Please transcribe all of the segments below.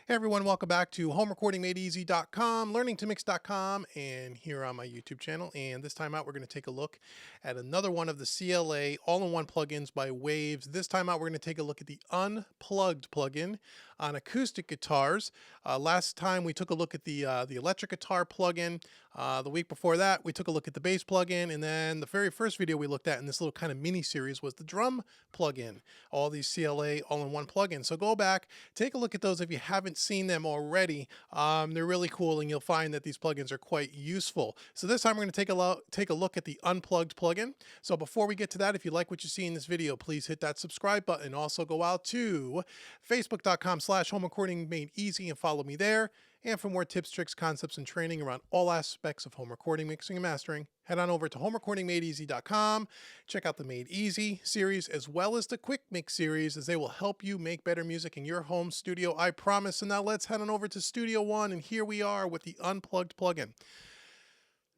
Hey everyone, welcome back to homerecordingmadeeasy.com, learningtomix.com, and here on my YouTube channel. And this time out, we're going to take a look at another one of the CLA all-in-one plugins by Waves. This time out, we're going to take a look at the Unplugged plugin on acoustic guitars. Last time we took a look at the electric guitar plugin. The week before that, we took a look at the bass plugin, and then the very first video we looked at in this little kind of mini series was the drum plugin. All these CLA all-in-one plugins. So go back, take a look at those if you haven't seen them already. They're really cool, and you'll find that these plugins are quite useful. So this time we're going to take a look at the Unplugged plugin. So before we get to that, if you like what you see in this video, please hit that subscribe button. Also go out to facebook.com/homerecordingmadeeasy and follow me there. And for more tips, tricks, concepts, and training around all aspects of home recording, mixing, and mastering, head on over to homerecordingmadeeasy.com. Check out the Made Easy series as well as the Quick Mix series, as they will help you make better music in your home studio, I promise. And now let's head on over to Studio One, and here we are with the Unplugged plugin.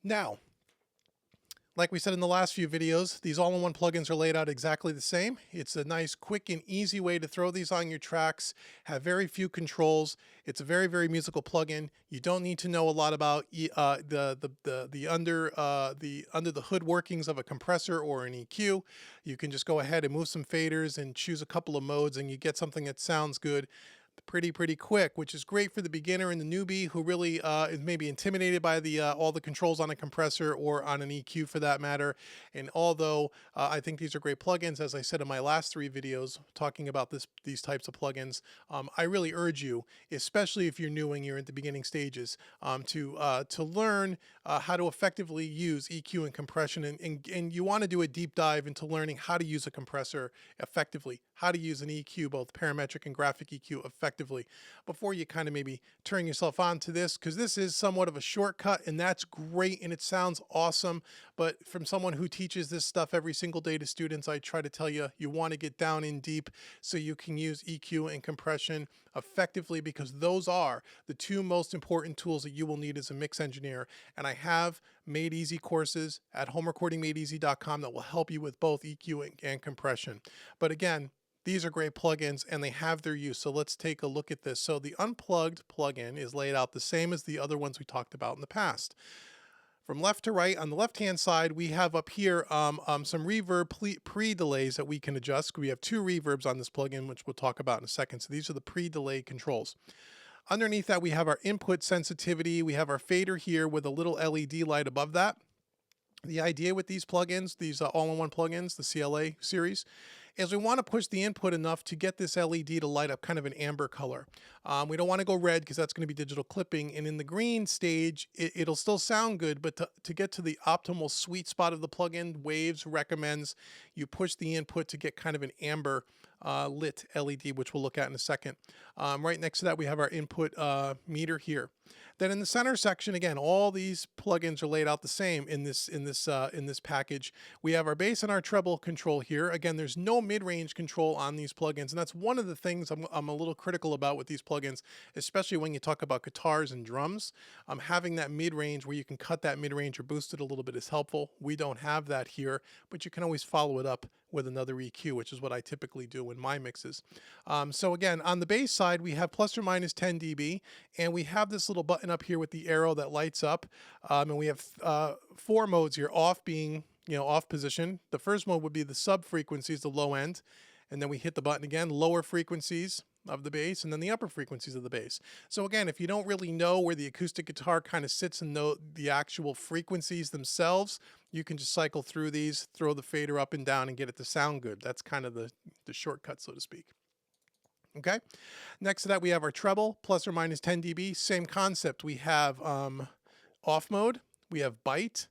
Now, like we said in the last few videos, these all-in-one plugins are laid out exactly the same. It's a nice, quick, and easy way to throw these on your tracks, have very few controls. It's a very, very musical plugin. You don't need to know a lot about the under the hood workings of a compressor or an EQ. You can just go ahead and move some faders and choose a couple of modes, and you get something that sounds good pretty quick, which is great for the beginner and the newbie who really is maybe intimidated by the all the controls on a compressor or on an EQ for that matter. And although I think these are great plugins, as I said in my last 3 videos talking about these types of plugins, I really urge you, especially if you're new and you're at the beginning stages, to learn how to effectively use EQ and compression, and you want to do a deep dive into learning how to use a compressor effectively, how to use an EQ, both parametric and graphic EQ, effectively before you kind of maybe turn yourself on to this, because this is somewhat of a shortcut, and that's great and it sounds awesome. But from someone who teaches this stuff every single day to students, I try to tell you, you want to get down in deep so you can use EQ and compression effectively, because those are the 2 most important tools that you will need as a mix engineer. And I have Made Easy courses at homerecordingmadeeasy.com that will help you with both EQ and compression. But again, these are great plugins and they have their use. So let's take a look at this. So the Unplugged plugin is laid out the same as the other ones we talked about in the past. From left to right, on the left-hand side, we have up here some reverb pre-delays that we can adjust. We have 2 reverbs on this plugin, which we'll talk about in a second. So these are the pre-delay controls. Underneath that, we have our input sensitivity. We have our fader here with a little LED light above that. The idea with these plugins, these all-in-one plugins, the CLA series, is we want to push the input enough to get this LED to light up kind of an amber color. We don't want to go red because that's going to be digital clipping. And in the green stage, it'll still sound good, but to get to the optimal sweet spot of the plugin, Waves recommends you push the input to get kind of an amber lit LED, which we'll look at in a second. Right next to that, we have our input meter here. Then in the center section, again, all these plugins are laid out the same in this package. We have our bass and our treble control here. Again, there's no mid-range control on these plugins, and that's one of the things I'm a little critical about with these plugins, especially when you talk about guitars and drums. Having that mid-range where you can cut that mid-range or boost it a little bit is helpful. We don't have that here, but you can always follow it up with another EQ, which is what I typically do in my mixes. So again, on the bass side, we have plus or minus 10 dB, and we have this little button up here with the arrow that lights up, and we have 4 modes here, off being off position. The first mode would be the sub frequencies, the low end, and then we hit the button again, lower frequencies of the bass, and then the upper frequencies of the bass. So again, if you don't really know where the acoustic guitar kind of sits and know the actual frequencies themselves, you can just cycle through these, throw the fader up and down, and get it to sound good. That's kind of the shortcut, so to speak. Okay. Next to that, we have our treble, plus or minus 10 dB. Same concept. We have off mode, we have bite,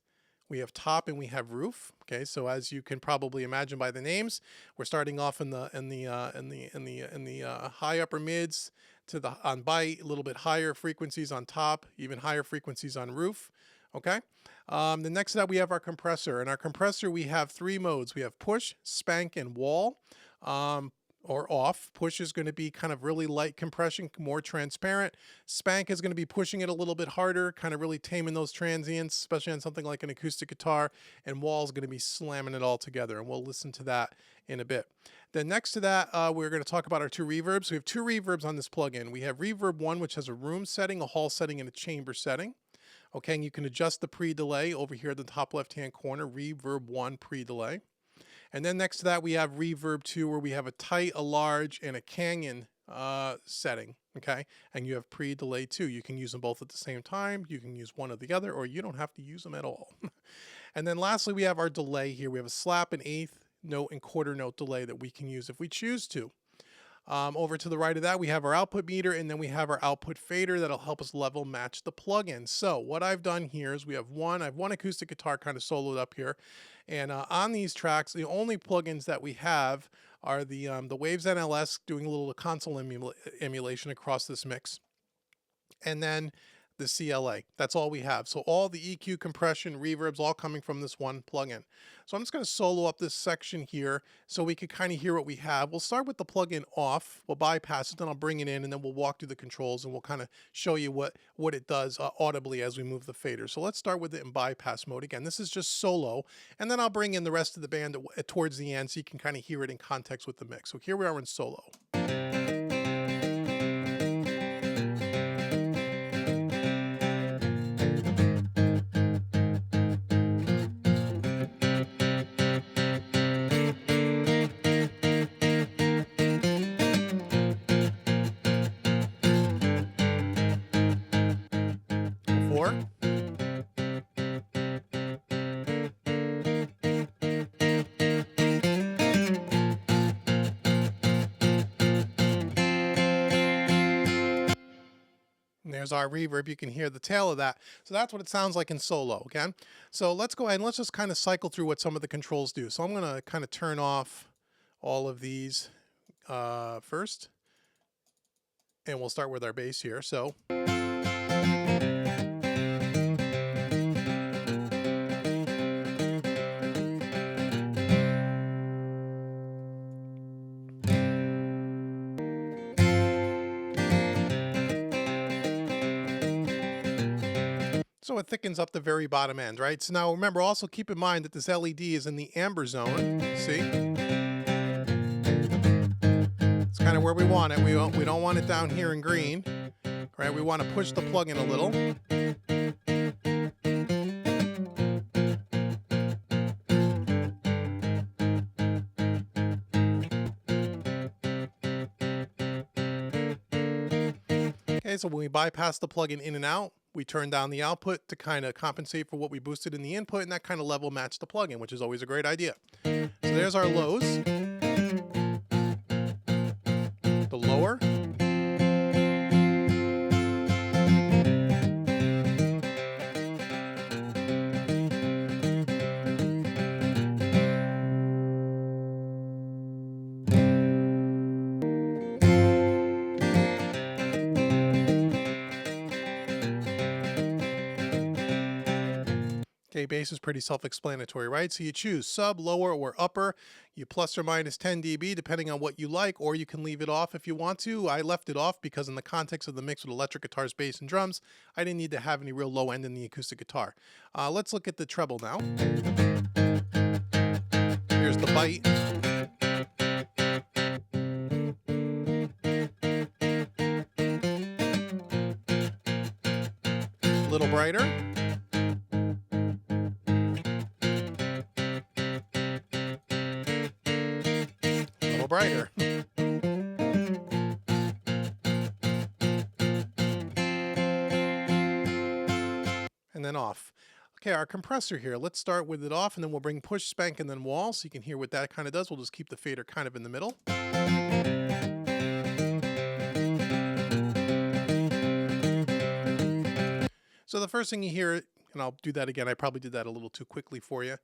we have top, and we have roof. Okay, so as you can probably imagine by the names, we're starting off in the high upper mids to on bite, a little bit higher frequencies on top, even higher frequencies on roof. Okay. The next to that, we have our compressor, and our compressor we have 3 modes. We have push, spank, and wall. or off. Push is going to be kind of really light compression, more transparent. Spank is going to be pushing it a little bit harder, kind of really taming those transients, especially on something like an acoustic guitar. And wall is going to be slamming it all together. And we'll listen to that in a bit. Then next to that, we're going to talk about our two reverbs. We have two reverbs on this plugin. We have Reverb 1, which has a room setting, a hall setting, and a chamber setting. Okay, and you can adjust the pre-delay over here at the top left-hand corner, Reverb 1 pre-delay. And then next to that, we have Reverb 2, where we have a tight, a large, and a canyon setting, okay? And you have pre-delay too. You can use them both at the same time. You can use one or the other, or you don't have to use them at all. And then lastly, we have our delay here. We have a slap, an eighth note, and quarter note delay that we can use if we choose to. Over to the right of that, we have our output meter, and then we have our output fader that'll help us level match the plugin. So what I've done here is I have one acoustic guitar kind of soloed up here. And on these tracks, the only plugins that we have are the Waves NLS doing a little console emulation across this mix. And then the CLA. That's all we have. So all the EQ, compression, reverbs, all coming from this one plugin. So I'm just going to solo up this section here so we can kind of hear what we have. We'll start with the plugin off. We'll bypass it, then I'll bring it in, and then we'll walk through the controls, and we'll kind of show you what it does audibly as we move the fader. So let's start with it in bypass mode. Again, this is just solo, and then I'll bring in the rest of the band towards the end so you can kind of hear it in context with the mix. So here we are in solo. And there's our reverb. You can hear the tail of that. So that's what it sounds like in solo, okay? So let's go ahead and let's just kind of cycle through what some of the controls do. So I'm going to kind of turn off all of these first. And we'll start with our bass here. So it thickens up the very bottom end, right? So now remember, also keep in mind that this LED is in the amber zone. See? It's kind of where we want it. We don't want it down here in green, right? We want to push the plug in a little. Okay, so when we bypass the plug-in in and out, we turn down the output to kind of compensate for what we boosted in the input, and that kind of level match the plug-in, which is always a great idea. So there's our lows. The lower. Okay, bass is pretty self-explanatory, right? So you choose sub, lower, or upper. You plus or minus 10 dB depending on what you like, or you can leave it off if you want to. I left it off because in the context of the mix with electric guitars, bass, and drums, I didn't need to have any real low end in the acoustic guitar. Let's look at the treble now. Here's the bite. A little brighter. Brighter. And then off. Okay, our compressor here. Let's start with it off, and then we'll bring push, spank, and then wall, so you can hear what that kind of does. We'll just keep the fader kind of in the middle. So the first thing you hear, and I'll do that again, I probably did that a little too quickly for you.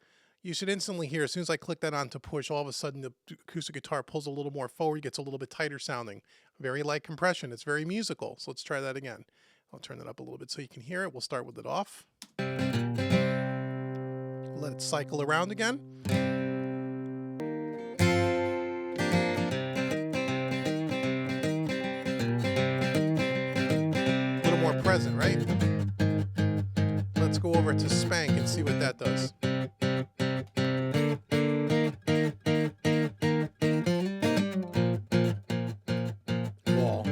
You should instantly hear, as soon as I click that on to push, all of a sudden the acoustic guitar pulls a little more forward, gets a little bit tighter sounding. Very light compression. It's very musical. So let's try that again. I'll turn it up a little bit so you can hear it. We'll start with it off. Let it cycle around again. present, right? Let's go over to spank and see what that does. Wall.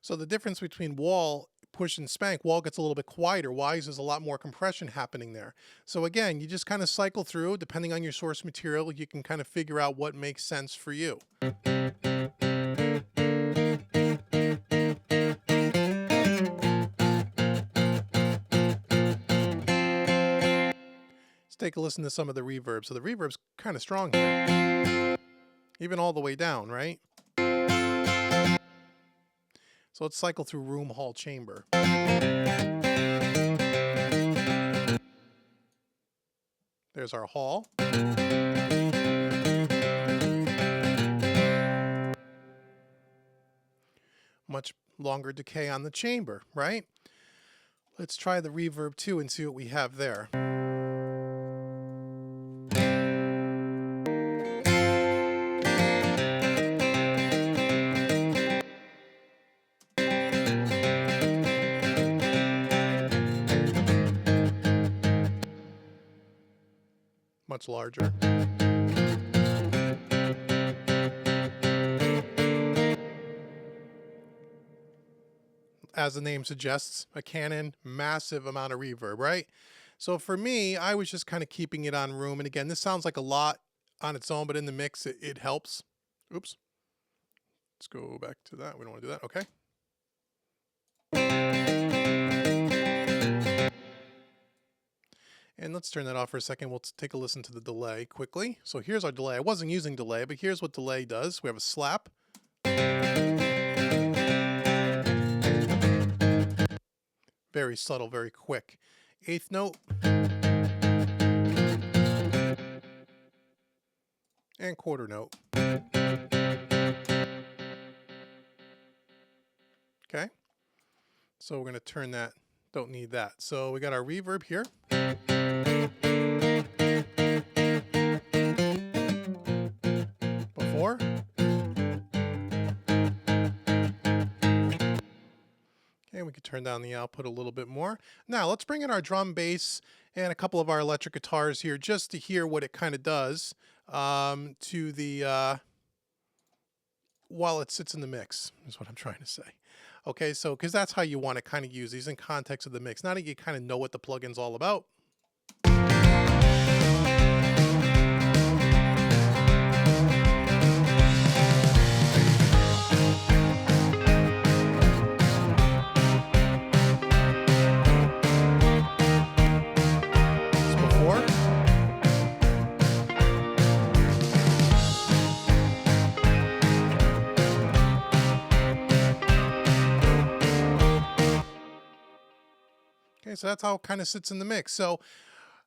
So the difference between wall, push, and spank, wall gets a little bit quieter. Why? There's a lot more compression happening there. So again, you just kind of cycle through. Depending on your source material, you can kind of figure out what makes sense for you. Let's take a listen to some of the reverb. So the reverb's kind of strong here. Even all the way down, right? So let's cycle through room, hall, chamber. There's our hall. Much longer decay on the chamber, right? Let's try the reverb too and see what we have there. Much larger. As the name suggests, a Canon, massive amount of reverb, right? So for me, I was just kind of keeping it on room. And again, this sounds like a lot on its own, but in the mix, it helps. Oops. Let's go back to that. We don't want to do that. Okay. And let's turn that off for a second. We'll take a listen to the delay quickly. So here's our delay. I wasn't using delay, but here's what delay does. We have a slap. Very subtle, very quick. Eighth note. And quarter note. Okay. So we're going to turn that. Don't need that. So we got our reverb here. Before. Okay, we can turn down the output a little bit more. Now let's bring in our drum, bass, and a couple of our electric guitars here just to hear what it kind of does to the while it sits in the mix, is what I'm trying to say. Okay, so because that's how you want to kind of use these in context of the mix. Now that you kind of know what the plugin's all about. Okay, so that's how it kind of sits in the mix. So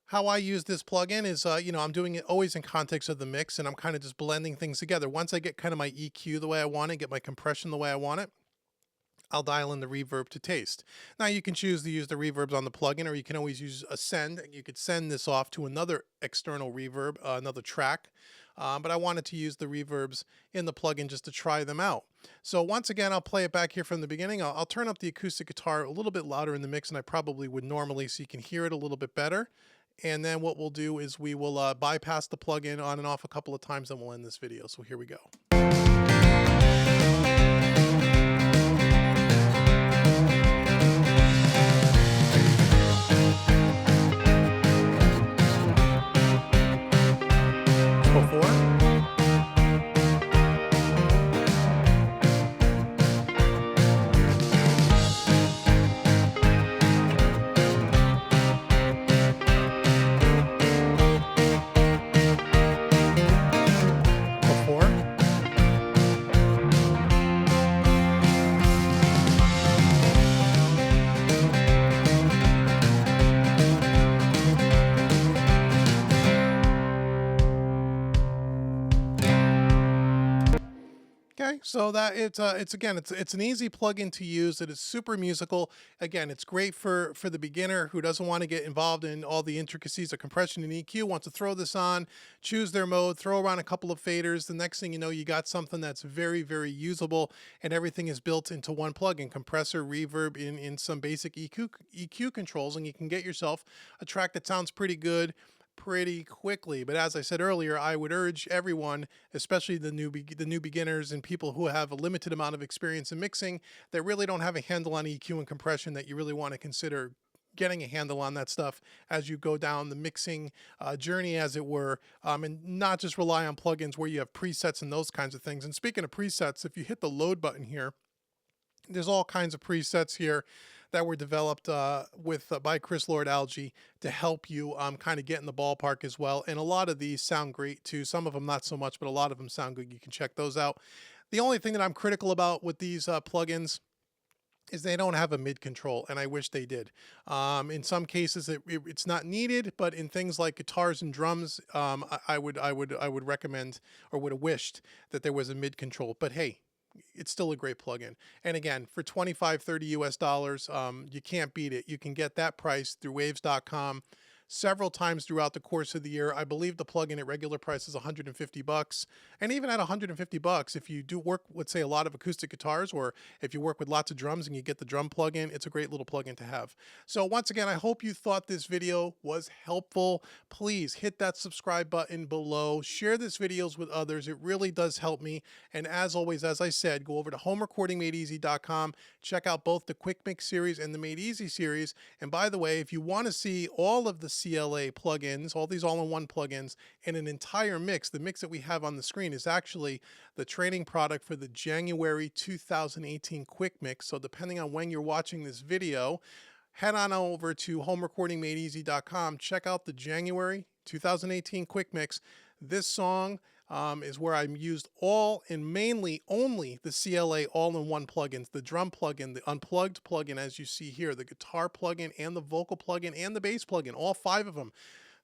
how I use this plugin is, you know, I'm doing it always in context of the mix, and I'm kind of just blending things together. Once I get kind of my EQ the way I want it, get my compression the way I want it, I'll dial in the reverb to taste. Now you can choose to use the reverbs on the plugin, or you can always use a send, and you could send this off to another external reverb, another track. But I wanted to use the reverbs in the plugin just to try them out. So once again, I'll play it back here from the beginning. I'll turn up the acoustic guitar a little bit louder in the mix than I probably would normally, so you can hear it a little bit better. And then what we'll do is we will bypass the plugin on and off a couple of times, and we'll end this video. So here we go. Okay, so that it's again it's an easy plugin to use. It is super musical. Again, it's great for the beginner who doesn't want to get involved in all the intricacies of compression and EQ. Wants to throw this on, choose their mode, throw around a couple of faders. The next thing you know, you got something that's very usable, and everything is built into one plugin: compressor, reverb, in some basic EQ controls, and you can get yourself a track that sounds pretty good pretty quickly. But as I said earlier, I would urge everyone, especially the new beginners and people who have a limited amount of experience in mixing, that really don't have a handle on EQ and compression, that you really want to consider getting a handle on that stuff as you go down the mixing journey, as it were, and not just rely on plugins where you have presets and those kinds of things. And speaking of presets, if you hit the load button here, there's all kinds of presets here that were developed by Chris Lord Algae to help you kind of get in the ballpark as well. And a lot of these sound great too. Some of them not so much, but a lot of them sound good. You can check those out. The only thing that I'm critical about with these plugins is they don't have a mid control, and I wish they did. In some cases, it's not needed, but in things like guitars and drums, I would recommend, or would have wished that there was a mid control. But hey, it's still a great plugin. And again, for 25, 30 US dollars, you can't beat it. You can get that price through waves.com several times throughout the course of the year. I believe the plugin at regular price is 150 bucks. And even at 150 bucks, if you do work with, say, a lot of acoustic guitars, or if you work with lots of drums and you get the drum plugin, it's a great little plugin to have. So once again, I hope you thought this video was helpful. Please hit that subscribe button below. Share this videos with others. It really does help me. And as always, as I said, go over to homerecordingmadeeasy.com. Check out both the Quick Mix series and the Made Easy series. And by the way, if you want to see all of the CLA plugins, all these all-in-one plugins, in an entire mix, the mix that we have on the screen is actually the training product for the January 2018 Quick Mix. So depending on when you're watching this video, head on over to homerecordingmadeeasy.com. Check out the January 2018 Quick Mix. This song is where I used all and mainly only the CLA all-in-one plugins: the drum plugin, the Unplugged plugin, as you see here, the guitar plugin, and the vocal plugin, and the bass plugin, all 5 of them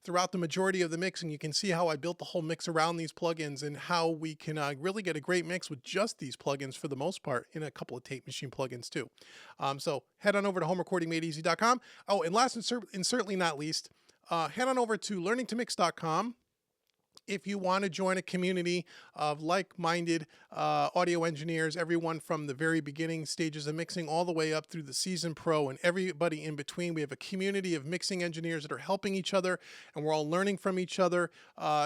throughout the majority of the mix. And you can see how I built the whole mix around these plugins, and how we can really get a great mix with just these plugins for the most part, and a couple of tape machine plugins too. So head on over to homerecordingmadeeasy.com. Oh, and last and certainly not least, head on over to learningtomix.com. If you want to join a community of like-minded audio engineers, everyone from the very beginning stages of mixing all the way up through the seasoned pro and everybody in between, we have a community of mixing engineers that are helping each other, and we're all learning from each other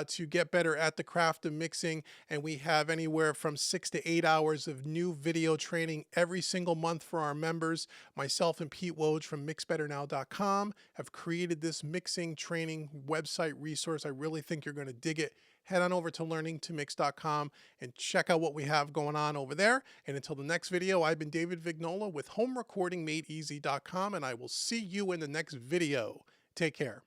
to get better at the craft of mixing. And we have anywhere from 6 to 8 hours of new video training every single month for our members. Myself and Pete Woj from mixbetternow.com have created this mixing training website resource. I really think you're going to dig it. Head on over to learningtomix.com and check out what we have going on over there. And until the next video, I've been David Vignola with homerecordingmadeeasy.com, and I will see you in the next video. Take care.